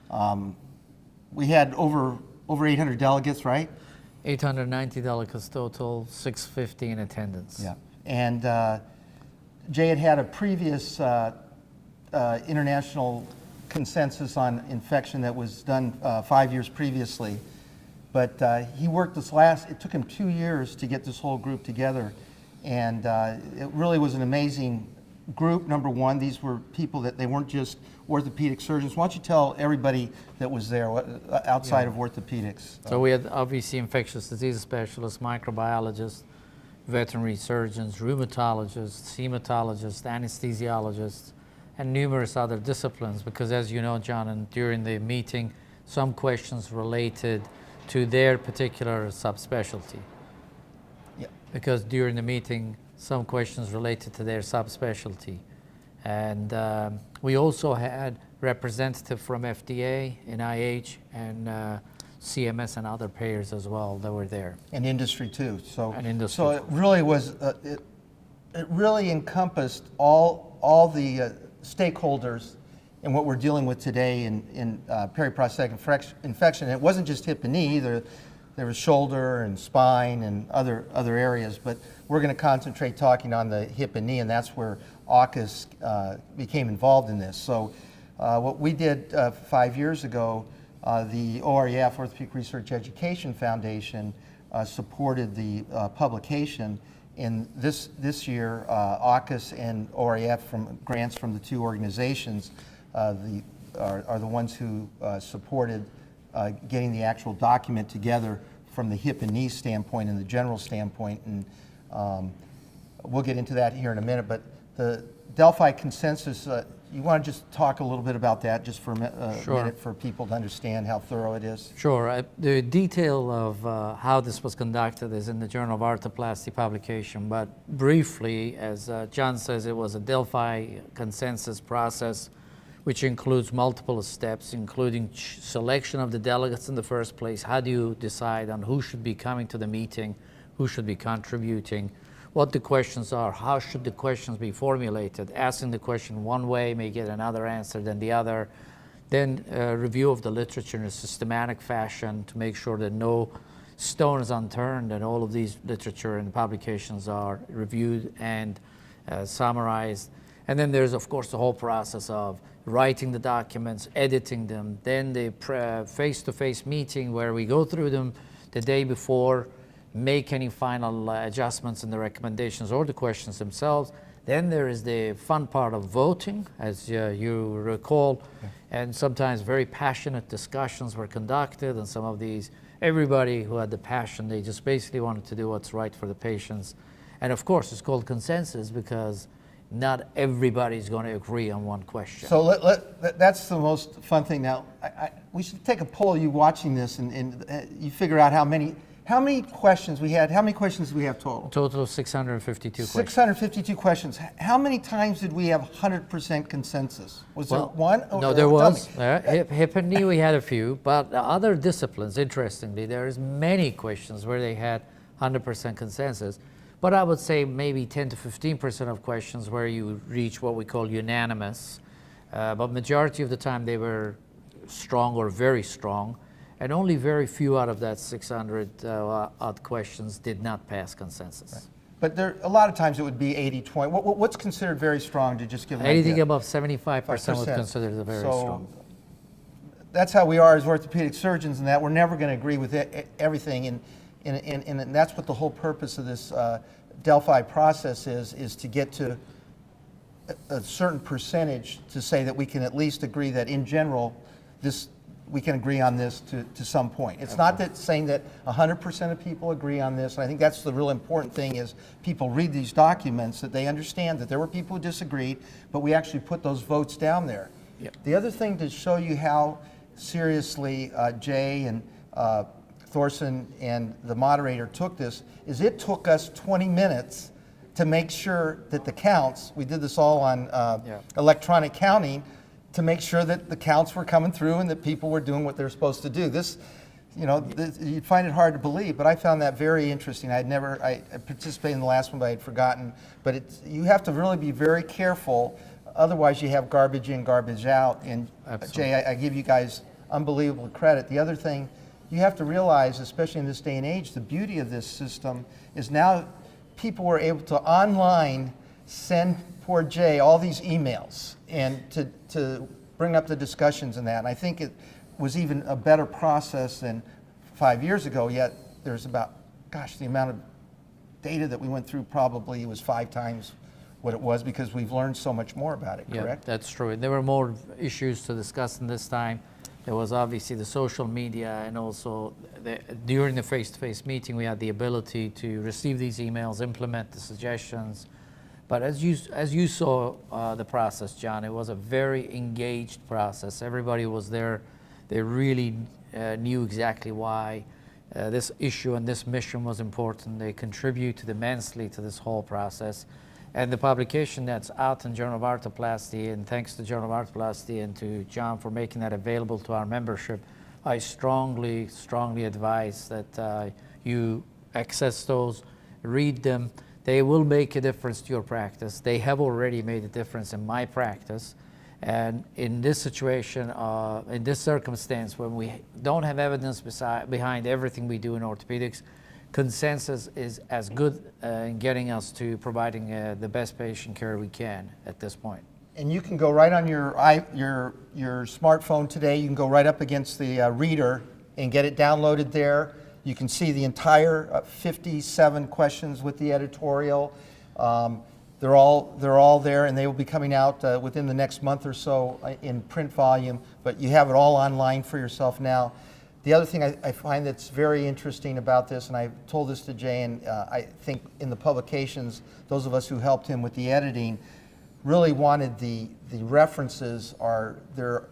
We had over 800 delegates, right? 890 delegates total, 650 in attendance. Yeah. And Jay had a previous international consensus on infection that was done 5 years previously. But he worked it took him 2 years to get this whole group together. And it really was an amazing group. Number one, these were people that they weren't just orthopedic surgeons. Why don't you tell everybody that was there outside of orthopedics? So we had obviously infectious disease specialists, microbiologists, veterinary surgeons, rheumatologists, hematologists, anesthesiologists, and numerous other disciplines, because as you know, John, and during the meeting, some questions related to their particular subspecialty. Yeah. Because during the meeting, some questions related to their subspecialty. And we also had representatives from FDA, NIH, and CMS and other payers as well that were there. And industry too. So, And industry. So it really was, it really encompassed all the stakeholders in what we're dealing with today in periprosthetic infection. It wasn't just hip and knee either. There was shoulder and spine and other areas, but we're going to concentrate talking on the hip and knee, and that's where AUKUS became involved in this. So what we did 5 years ago, the OREF, Orthopedic Research Education Foundation, supported the publication. And this year, AUKUS and OREF, from grants from the two organizations, are the ones who supported getting the actual document together from the hip and knee standpoint and the general standpoint. And we'll get into that here in a minute. But the Delphi consensus, you want to just talk a little bit about that just for a Sure. minute for people to understand how thorough it is? Sure. The detail of how this was conducted is in the Journal of Arthroplasty publication, but briefly, as John says, it was a Delphi consensus process, which includes multiple steps, including selection of the delegates in the first place. How do you decide on who should be coming to the meeting, who should be contributing, what the questions are, how should the questions be formulated. Asking the question one way may get another answer than the other. Then review of the literature in a systematic fashion to make sure that no stone is unturned and all of these literature and publications are reviewed and summarized. And then there's, of course, the whole process of writing the documents, editing them, then the face-to-face meeting where we go through them the day before, make any final adjustments in the recommendations or the questions themselves. Then there is the fun part of voting, as you recall, and sometimes very passionate discussions were conducted, and some of these, everybody who had the passion, they just basically wanted to do what's right for the patients. And of course, it's called consensus because not everybody's going to agree on one question. So that's the most fun thing. Now, we should take a poll of you watching this, and you figure out how many questions we had. How many questions do we have total? Total of 652 questions. 652 questions. How many times did we have 100% consensus? Was there one? No, there was. Hip and knee, we had a few, but the other disciplines, interestingly, there's many questions where they had 100% consensus. But I would say maybe 10 to 15% of questions where you reach what we call unanimous. But majority of the time they were strong or very strong. And only very few out of that 600 odd questions did not pass consensus. Right. But there, a lot of times it would be 80-20. What's considered very strong, to just give an Anything idea? above 75% would consider the very strong. That's how we are as orthopedic surgeons, in that we're never going to agree with everything. And that's what the whole purpose of this Delphi process is to get to a certain percentage to say that we can at least agree that in general, we can agree on this to some point. It's not that saying that 100% of people agree on this, and I think that's the real important thing is people read these documents, that they understand that there were people who disagreed, but we actually put those votes down there. Yep. The other thing to show you how seriously Jay and Thorson and the moderator took this is it took us 20 minutes to make sure that the counts, we did this all on electronic counting, to make sure that the counts were coming through and that people were doing what they're supposed to do. This, you'd find it hard to believe, but I found that very interesting. I participated in the last one, but I had forgotten. But you have to really be very careful, otherwise you have garbage in, garbage out. And Absolutely. Jay, I give you guys unbelievable credit. The other thing you have to realize, especially in this day and age, the beauty of this system is now people were able to online send poor Jay all these emails and to bring up the discussions and that. And I think it was even a better process than 5 years ago, yet there's about, gosh, the amount of data that we went through probably was 5 times what it was because we've learned so much more about it, correct? Yeah, that's true. There were more issues to discuss in this time. There was obviously the social media, and also during the face-to-face meeting, we had the ability to receive these emails, implement the suggestions. But as you saw the process, John, it was a very engaged process. Everybody was there. They really knew exactly why this issue and this mission was important. They contributed immensely to this whole process. And the publication that's out in Journal of Arthroplasty, and thanks to Journal of Arthroplasty and to John for making that available to our membership, I strongly, strongly advise that you access those, read them. They will make a difference to your practice. They have already made a difference in my practice. And in this situation, in this circumstance, when we don't have evidence behind everything we do in orthopedics, consensus is as good in getting us to providing the best patient care we can at this point. And you can go right on your smartphone today. You can go right up against the reader and get it downloaded there. You can see the entire 57 questions with the editorial. They're all there, and they will be coming out within the next month or so in print volume. But you have it all online for yourself now. The other thing I find that's very interesting about this, and I told this to Jay, and I think in the publications, those of us who helped him with the editing really wanted the references there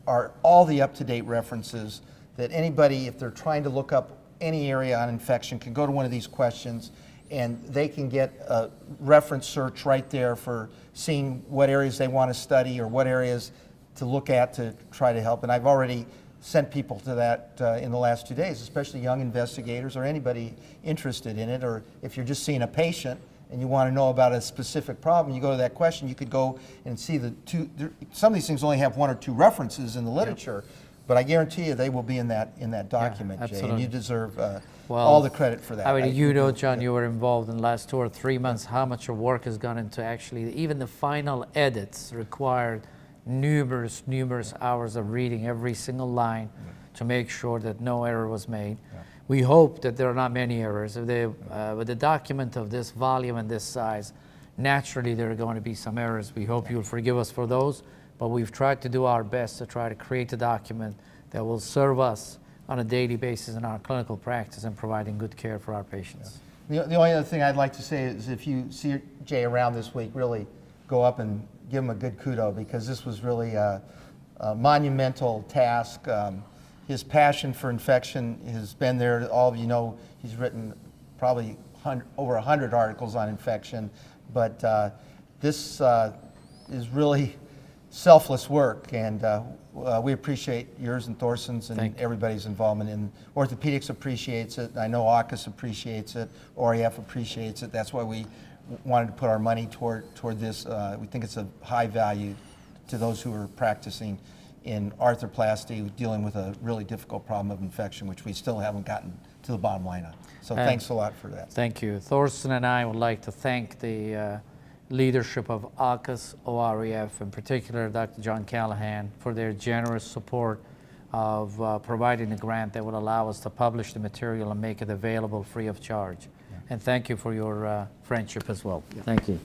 are all the up-to-date references that anybody, if they're trying to look up any area on infection, can go to one of these questions and they can get a reference search right there for seeing what areas they want to study or what areas to look at to try to help. And I've already sent people to that in the last 2 days, especially young investigators or anybody interested in it, or if you're just seeing a patient and you want to know about a specific problem, you go to that question, you could go and see some of these things only have 1 or 2 references in the literature, but I guarantee you they will be in that document, Jay, and you deserve all the credit for that. I mean, you know, John, you were involved in the last 2 or 3 months, how much of work has gone into actually, even the final edits required numerous hours of reading every single line to make sure that no error was made. We hope that there are not many errors. With a document of this volume and this size, naturally there are going to be some errors. We hope you'll forgive us for those, but we've tried to do our best to try to create a document that will serve us on a daily basis in our clinical practice and providing good care for our patients. The only other thing I'd like to say is if you see Jay around this week, really go up and give him a good kudo, because this was really a monumental task. His passion for infection has been there. All of you know he's written probably over 100 articles on infection, but this is really selfless work, and we appreciate yours and Thorson's and everybody's involvement. And orthopedics appreciates it. I know AUKUS appreciates it. OREF appreciates it. That's why we wanted to put our money toward this. We think it's a high value to those who are practicing in arthroplasty, dealing with a really difficult problem of infection, which we still haven't gotten to the bottom line on. So thanks a lot for that. Thank you. Thorsten and I would like to thank the leadership of AUKUS, OREF, in particular Dr. John Callaghan, for their generous support of providing a grant that would allow us to publish the material and make it available free of charge. And thank you for your friendship as well. Thank you.